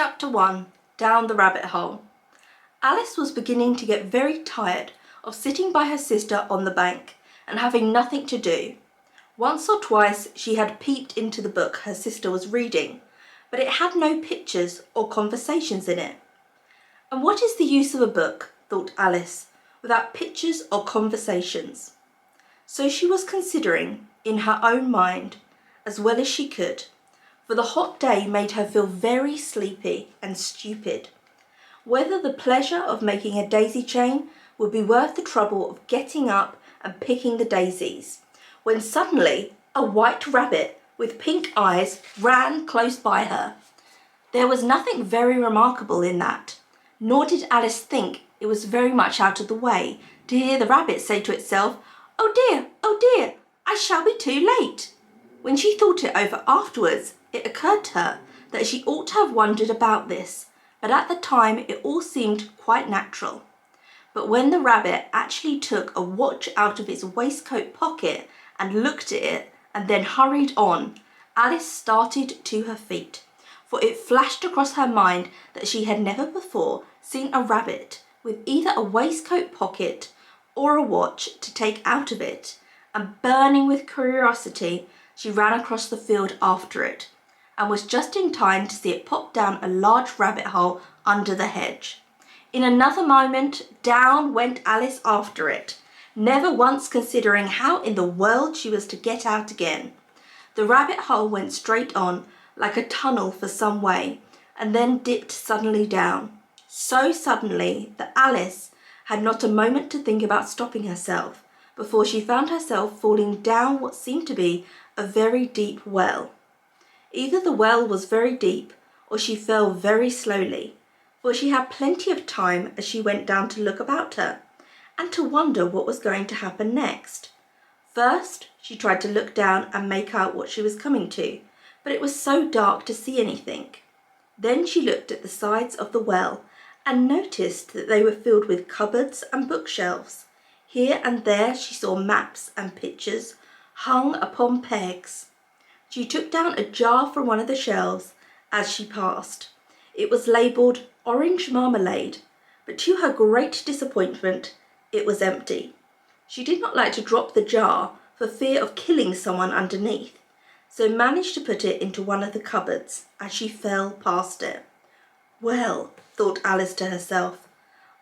Chapter 1. Down the Rabbit Hole. Alice was beginning to get very tired of sitting by her sister on the bank and having nothing to do. Once or twice she had peeped into the book her sister was reading, but it had no pictures or conversations in it. And what is the use of a book, thought Alice, without pictures or conversations? So she was considering, in her own mind, as well as she could, for the hot day made her feel very sleepy and stupid, whether the pleasure of making a daisy chain would be worth the trouble of getting up and picking the daisies, when suddenly a white rabbit with pink eyes ran close by her. There was nothing very remarkable in that, nor did Alice think it was very much out of the way to hear the rabbit say to itself, oh dear, I shall be too late." When she thought it over afterwards, it occurred to her that she ought to have wondered about this, but at the time it all seemed quite natural. But when the rabbit actually took a watch out of its waistcoat pocket and looked at it and then hurried on, Alice started to her feet, for it flashed across her mind that she had never before seen a rabbit with either a waistcoat pocket or a watch to take out of it, and burning with curiosity, she ran across the field after it, and was just in time to see it pop down a large rabbit hole under the hedge. In another moment, down went Alice after it, never once considering how in the world she was to get out again. The rabbit hole went straight on, like a tunnel for some way, and then dipped suddenly down. So suddenly that Alice had not a moment to think about stopping herself, before she found herself falling down what seemed to be a very deep well. Either the well was very deep, or she fell very slowly, for she had plenty of time as she went down to look about her, and to wonder what was going to happen next. First, she tried to look down and make out what she was coming to, but it was so dark to see anything. Then she looked at the sides of the well, and noticed that they were filled with cupboards and bookshelves. Here and there she saw maps and pictures hung upon pegs. She took down a jar from one of the shelves as she passed. It was labelled orange marmalade, but to her great disappointment, it was empty. She did not like to drop the jar for fear of killing someone underneath, so managed to put it into one of the cupboards as she fell past it. Well, thought Alice to herself,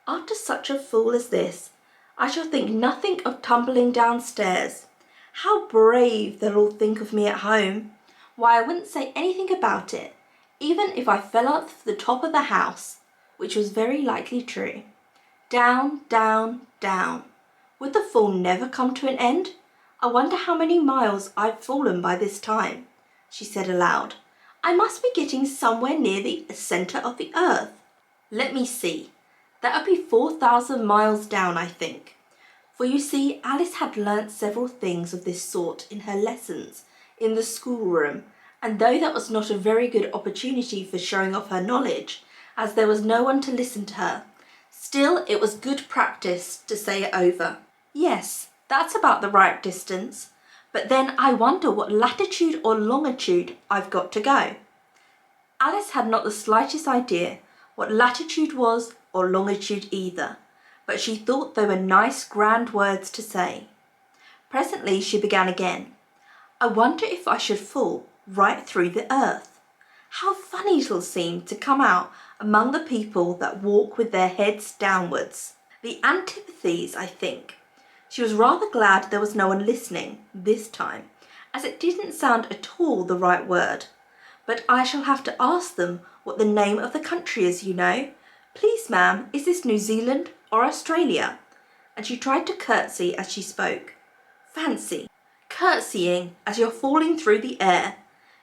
after such a fool as this, I shall think nothing of tumbling downstairs. How brave they'll all think of me at home. Why, I wouldn't say anything about it, even if I fell off the top of the house, which was very likely true. Down, down, down. Would the fall never come to an end? I wonder how many miles I've fallen by this time, she said aloud. I must be getting somewhere near the centre of the earth. Let me see. That would be 4,000 miles down, I think. For you see, Alice had learnt several things of this sort in her lessons in the schoolroom, and though that was not a very good opportunity for showing off her knowledge, as there was no one to listen to her, still it was good practice to say it over. Yes, that's about the right distance, but then I wonder what latitude or longitude I've got to go. Alice had not the slightest idea what latitude was or longitude either, but she thought they were nice grand words to say. Presently she began again. I wonder if I should fall right through the earth. How funny it'll seem to come out among the people that walk with their heads downwards. The antipathies, I think. She was rather glad there was no one listening this time, as it didn't sound at all the right word. But I shall have to ask them what the name of the country is, you know. Please, ma'am, is this New Zealand or Australia? And she tried to curtsy as she spoke. Fancy, curtsying as you're falling through the air.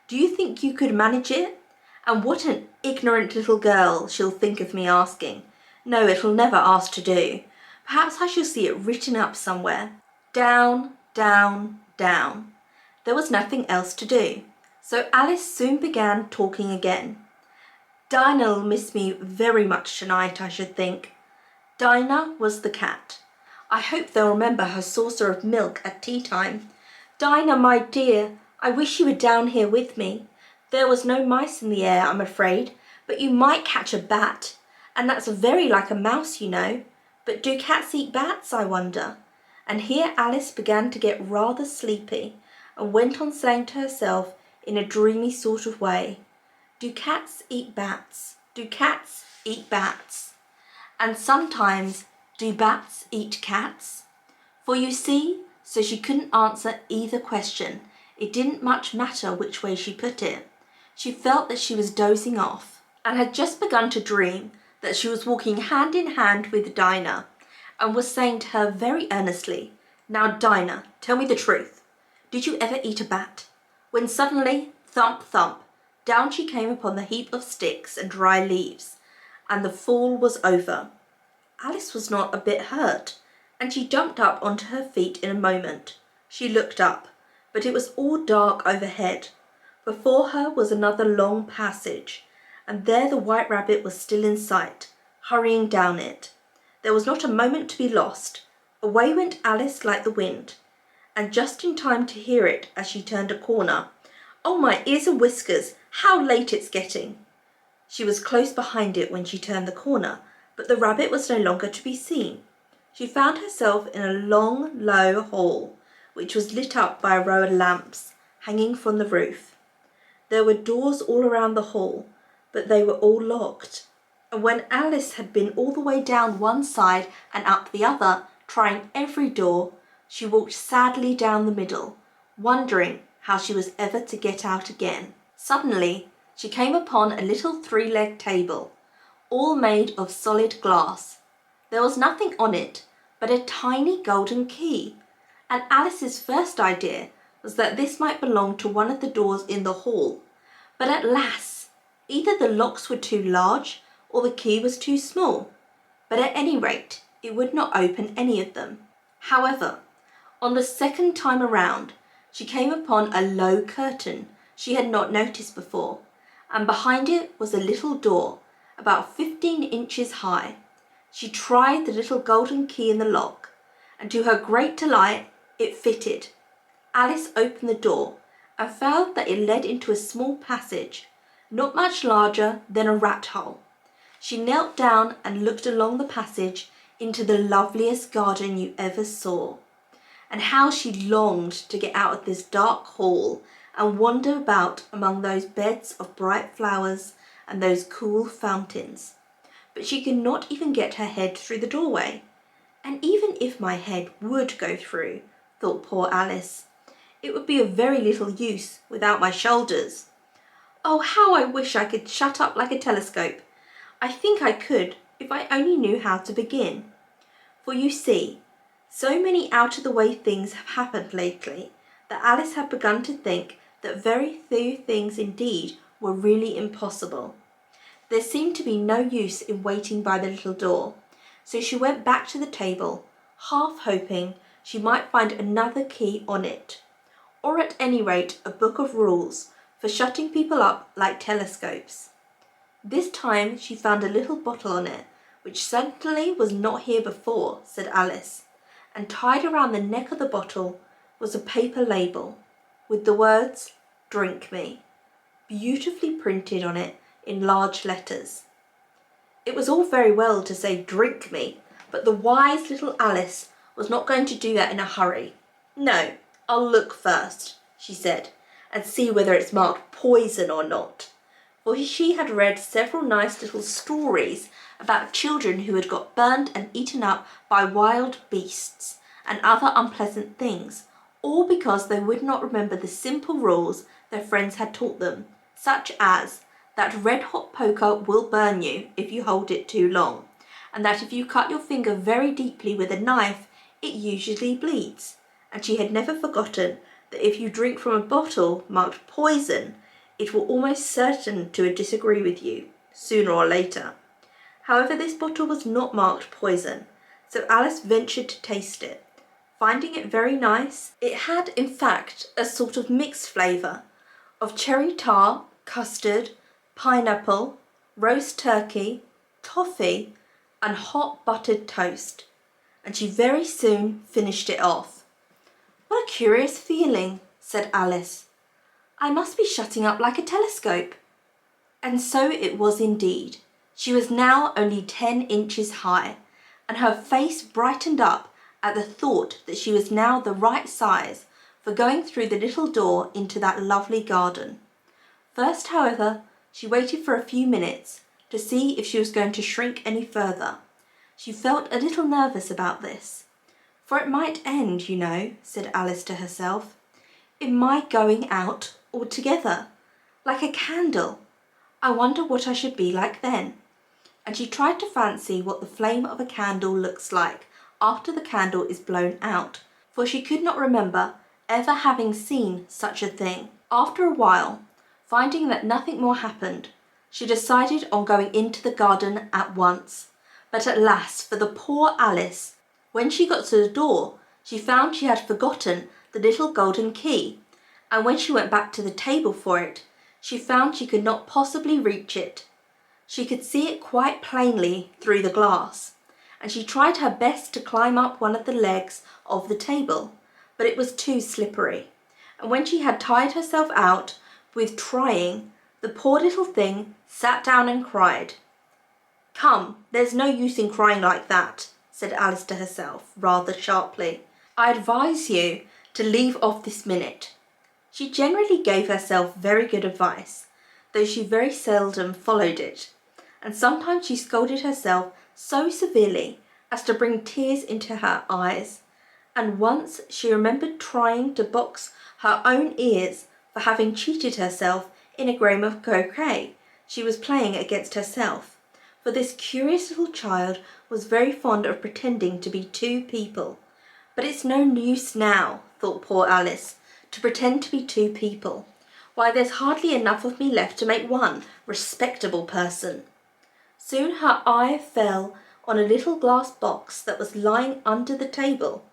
Do you think you could manage it? And what an ignorant little girl she'll think of me asking. No, it'll never ask to do. Perhaps I shall see it written up somewhere. Down, down, down. There was nothing else to do, so Alice soon began talking again. Dinah'll miss me very much tonight, I should think. Dinah was the cat. I hope they'll remember her saucer of milk at tea time. Dinah, my dear, I wish you were down here with me. There was no mice in the air, I'm afraid, But you might catch a bat, and that's very like a mouse, you know. But do cats eat bats, I wonder? And here Alice began to get rather sleepy and went on saying to herself in a dreamy sort of way, do cats eat bats? Do cats eat bats? And sometimes, do bats eat cats? For you see, so she couldn't answer either question. It didn't much matter which way she put it. She felt that she was dozing off and had just begun to dream that she was walking hand in hand with Dinah and was saying to her very earnestly, now Dinah, tell me the truth. Did you ever eat a bat? When suddenly, thump, thump, down she came upon the heap of sticks and dry leaves, and the fall was over. Alice was not a bit hurt, and she jumped up onto her feet in a moment. She looked up, but it was all dark overhead. Before her was another long passage, and there the White Rabbit was still in sight, hurrying down it. There was not a moment to be lost. Away went Alice like the wind, and just in time to hear it as she turned a corner. Oh, my ears and whiskers, how late it's getting! She was close behind it when she turned the corner, but the rabbit was no longer to be seen. She found herself in a long, low hall, which was lit up by a row of lamps hanging from the roof. There were doors all around the hall, but they were all locked. And when Alice had been all the way down one side and up the other, trying every door, she walked sadly down the middle, wondering how she was ever to get out again. Suddenly, she came upon a little three-legged table, all made of solid glass. There was nothing on it but a tiny golden key, and Alice's first idea was that this might belong to one of the doors in the hall. But alas, either the locks were too large or the key was too small. But at any rate, it would not open any of them. However, on the second time around, she came upon a low curtain she had not noticed before, and behind it was a little door about 15 inches high. She tried the little golden key in the lock, and to her great delight, it fitted. Alice opened the door and found that it led into a small passage, not much larger than a rat hole. She knelt down and looked along the passage into the loveliest garden you ever saw. And how she longed to get out of this dark hall and wander about among those beds of bright flowers and those cool fountains. But she could not even get her head through the doorway. And even if my head would go through, thought poor Alice, it would be of very little use without my shoulders. Oh, how I wish I could shut up like a telescope. I think I could if I only knew how to begin. For you see, so many out-of-the-way things have happened lately that Alice had begun to think that very few things indeed were really impossible. There seemed to be no use in waiting by the little door, so she went back to the table, half hoping she might find another key on it, or at any rate a book of rules for shutting people up like telescopes. This time she found a little bottle on it, which certainly was not here before, said Alice, and tied around the neck of the bottle was a paper label with the words, "Drink me," beautifully printed on it in large letters. It was all very well to say "drink me," but the wise little Alice was not going to do that in a hurry. "No, I'll look first," she said, "and see whether it's marked poison or not." For she had read several nice little stories about children who had got burned and eaten up by wild beasts and other unpleasant things, all because they would not remember the simple rules their friends had taught them, such as that red-hot poker will burn you if you hold it too long, and that if you cut your finger very deeply with a knife, it usually bleeds. And she had never forgotten that if you drink from a bottle marked poison, it will almost certain to disagree with you, sooner or later. However, this bottle was not marked poison, so Alice ventured to taste it. Finding it very nice, it had in fact a sort of mixed flavour of cherry tart, custard, pineapple, roast turkey, toffee, and hot buttered toast, and she very soon finished it off. "What a curious feeling," said Alice. "I must be shutting up like a telescope." And so it was indeed. She was now only 10 inches high, and her face brightened up at the thought that she was now the right size for going through the little door into that lovely garden. First, however, she waited for a few minutes to see if she was going to shrink any further. She felt a little nervous about this. For it might end, you know, said Alice to herself, in my going out altogether, like a candle. I wonder what I should be like then. And she tried to fancy what the flame of a candle looks like after the candle is blown out, for she could not remember ever having seen such a thing. After a while, finding that nothing more happened, she decided on going into the garden at once. But alas for the poor Alice! When she got to the door, she found she had forgotten the little golden key, and when she went back to the table for it, she found she could not possibly reach it. She could see it quite plainly through the glass, and she tried her best to climb up one of the legs of the table, but it was too slippery, and when she had tired herself out with trying, the poor little thing sat down and cried. Come, there's no use in crying like that, said Alice to herself, rather sharply. I advise you to leave off this minute. She generally gave herself very good advice, though she very seldom followed it, and sometimes she scolded herself so severely as to bring tears into her eyes, and once she remembered trying to box her own ears for having cheated herself in a game of croquet she was playing against herself, for this curious little child was very fond of pretending to be two people. But it's no use now, thought poor Alice, to pretend to be two people. Why, there's hardly enough of me left to make one respectable person. Soon her eye fell on a little glass box that was lying under the table.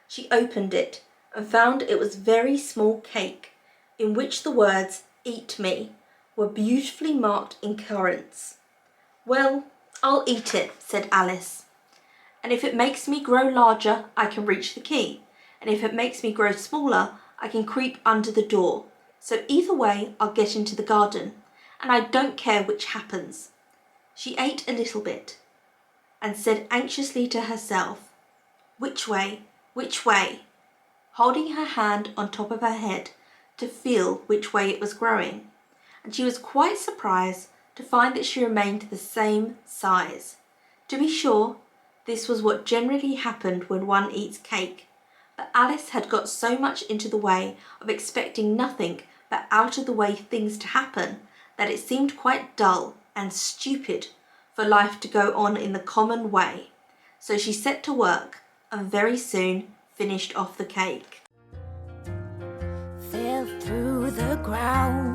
She opened it and found it was very small cake, in which the words, "Eat me," were beautifully marked in currants. Well, I'll eat it, said Alice. And if it makes me grow larger, I can reach the key. And if it makes me grow smaller, I can creep under the door. So either way, I'll get into the garden, and I don't care which happens. She ate a little bit, and said anxiously to herself, which way, holding her hand on top of her head to feel which way it was growing. And she was quite surprised to find that she remained the same size. To be sure, this was what generally happened when one eats cake, but Alice had got so much into the way of expecting nothing but out-of-the-way things to happen that it seemed quite dull and stupid for life to go on in the common way. So she set to work and very soon finished off the cake. Fell through the ground